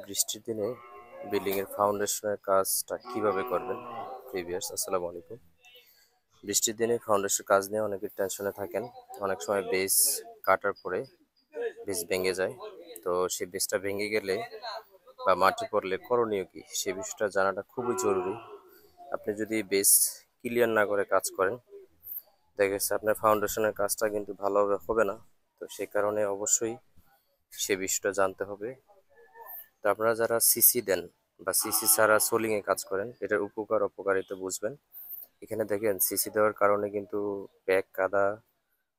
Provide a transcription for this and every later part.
বৃষ্টির দিনে বিল্ডিং এর ফাউন্ডেশনের কাজটা কিভাবে করবেন? প্রিভিয়াস আসসালামু আলাইকুম। বৃষ্টির দিনে ফাউন্ডেশন কাজ নিয়ে অনেকে টেনশনে থাকেন। অনেক সময় বেস কাটার পরে বেস ভেঙে যায়। তো সেই বেসটা ভেঙে গেলে বা মাটি পড়লে করণীয় কি, সে বিষয়টা জানাটা খুবই জরুরি। আপনি যদি বেস ক্লিয়ার না করে কাজ করেন, দেখা গেছে আপনার ফাউন্ডেশনের কাজটা কিন্তু ভালোভাবে হবে না। তো সেই কারণে অবশ্যই সে বিষয়টা জানতে হবে। তো আপনারা যারা সিসি দেন বা সিসি ছাড়া সোলিং এ কাজ করেন, এটার উপকার অপকারিতা বুঝবেন। এখানে দেখেন সিসি দেওয়ার কারণে কিন্তু ব্যাগ কাদা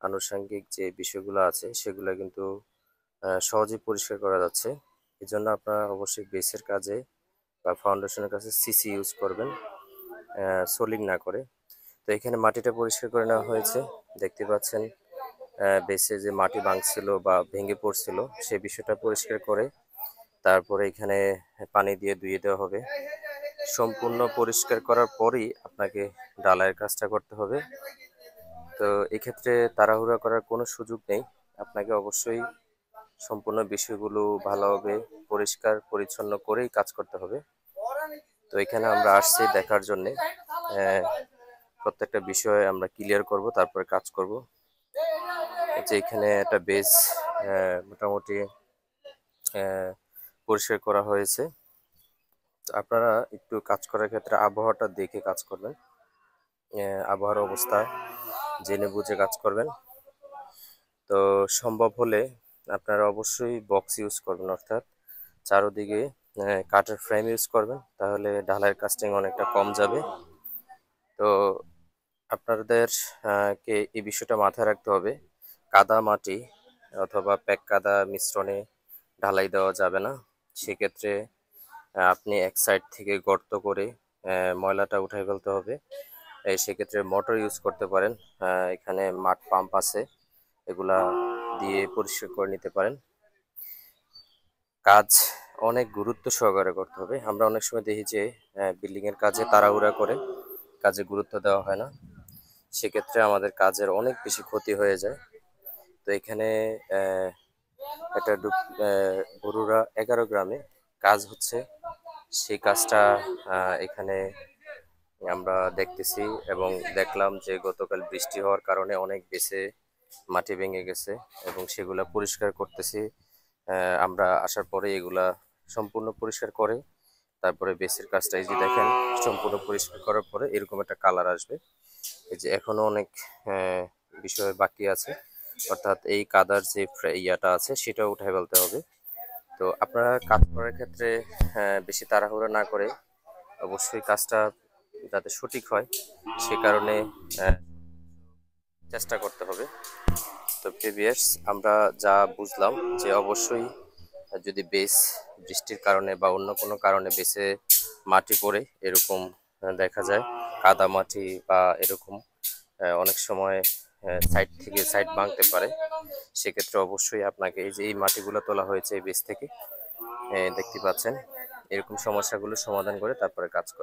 আনুষঙ্গিক যে বিষয়গুলো আছে সেগুলো কিন্তু সহজেই পরিষ্কার করা যাচ্ছে। এই জন্য আপনারা অবশ্যই বেসের কাজে বা ফাউন্ডেশনের কাছে সিসি ইউজ করবেন, সোলিং না করে। তো এখানে মাটিটা পরিষ্কার করে নেওয়া হয়েছে, দেখতে পাচ্ছেন। বেসে যে মাটি ভাঙছিল বা ভেঙে পড়ছিল সেই বিষয়টা পরিষ্কার করে তারপরে এখানে পানি দিয়ে ধুয়ে দেওয়া হবে। সম্পূর্ণ পরিষ্কার করার পরই আপনাকে ঢালাইয়ের কাজটা করতে হবে। তো এক্ষেত্রে তাড়াহুড়া করার কোনো সুযোগ নেই। আপনাকে অবশ্যই সম্পূর্ণ বিষয়গুলো ভালোভাবে পরিষ্কার পরিচ্ছন্ন করেই কাজ করতে হবে। তো এখানে আমরা আসছি দেখার জন্যে, প্রত্যেকটা বিষয় আমরা ক্লিয়ার করব, তারপরে কাজ করব। এই যে এখানে একটা বেস মোটামুটি আহ, পরিষ্কার করা হয়েছে। তো আপনারা একটু কাজ করার ক্ষেত্রে আবহাওয়াটা দেখে কাজ করবেন, আবহাওয়ার অবস্থা জেনে বুঝে কাজ করবেন। তো সম্ভব হলে আপনারা অবশ্যই বক্স ইউজ করবেন, অর্থাৎ চারোদিকে কাঠের ফ্রেম ইউজ করবেন, তাহলে ঢালাইয়ের কাস্টিং অনেকটা কম যাবে। তো আপনাদের কে এই বিষয়টা মাথায় রাখতে হবে, কাদা মাটি অথবা প্যাক কাদা মিশ্রণে ঢালাই দেওয়া যাবে না। সেক্ষেত্রে আপনি এক সাইড থেকে গর্ত করে ময়লাটা উঠাই ফেলতে হবে। সেক্ষেত্রে মোটর ইউজ করতে পারেন, এখানে মাঠ পাম্প আছে, এগুলা দিয়ে পরিষ্কার করে নিতে পারেন। কাজ অনেক গুরুত্ব সহকারে করতে হবে। আমরা অনেক সময় দেখি যে বিল্ডিং এর কাজে তাড়াহুড়া করে কাজে গুরুত্ব দেওয়া হয় না, সেক্ষেত্রে আমাদের কাজের অনেক বেশি ক্ষতি হয়ে যায়। তো এখানে আহ, একটা বরুড়া 11 গ্রামে কাজ হচ্ছে, সেই কাজটা এখানে আমরা দেখতেছি এবং দেখলাম যে গতকাল বৃষ্টি হওয়ার কারণে অনেক বেশি মাটি ভেঙে গেছে এবং সেগুলা পরিষ্কার করতেছি। আমরা আসার পরে এগুলা সম্পূর্ণ পরিষ্কার করে তারপরে বেসের কাজটা এই যে দেখেন, সম্পূর্ণ পরিষ্কার করার পরে এরকম একটা কালার আসবে। এই যে এখনো অনেক বিষয় বাকি আছে, অর্থাৎ এই কাদার যে ইয়াটা আছে সেটাও উঠাই ফেলতে হবে। তো আপনারা কাজ করার ক্ষেত্রে বেশি তাড়াহুড়ো না করে অবশ্যই কাজটা যাতে সঠিক হয় সে কারণে আহ, চেষ্টা করতে হবে। তো প্রিভিয়াস আমরা যা বুঝলাম যে অবশ্যই যদি বেস বৃষ্টির কারণে বা অন্য কোনো কারণে বেসে মাটি পড়ে এরকম দেখা যায় কাদা মাটি বা এরকম অনেক সময় সাইড থেকে সাইড ভাঙতে পারে। সেক্ষেত্রে অবশ্যই আপনাকে এই যে এই মাটিগুলো তোলা হয়েছে এই বেস থেকে, দেখতে পাচ্ছেন, এরকম সমস্যাগুলো সমাধান করে তারপরে কাজ করে।